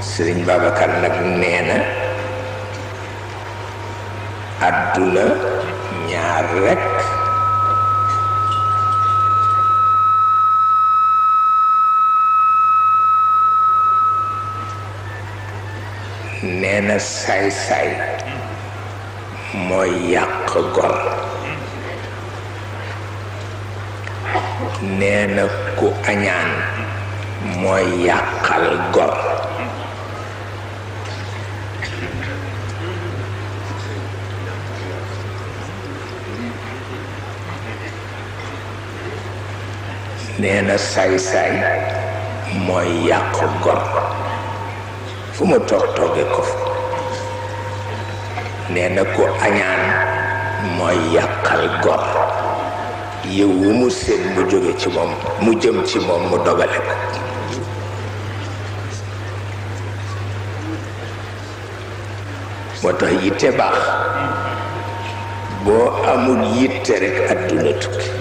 Sëriñ Babacar nag nee na àdduna ñaar rekk nee na saay-saay mooy yàq gor nee na ku añaan mooy yàqal gor nee na saay-saay mooy yàq gor fu mu tooge ko fa nee na ku añaan mooy yàqal gor yow wu mu seen mu jóge ci moom mu jëm ci moom mu dogale ko moo tax yitte baax boo amul yitte rekk àdduna tukki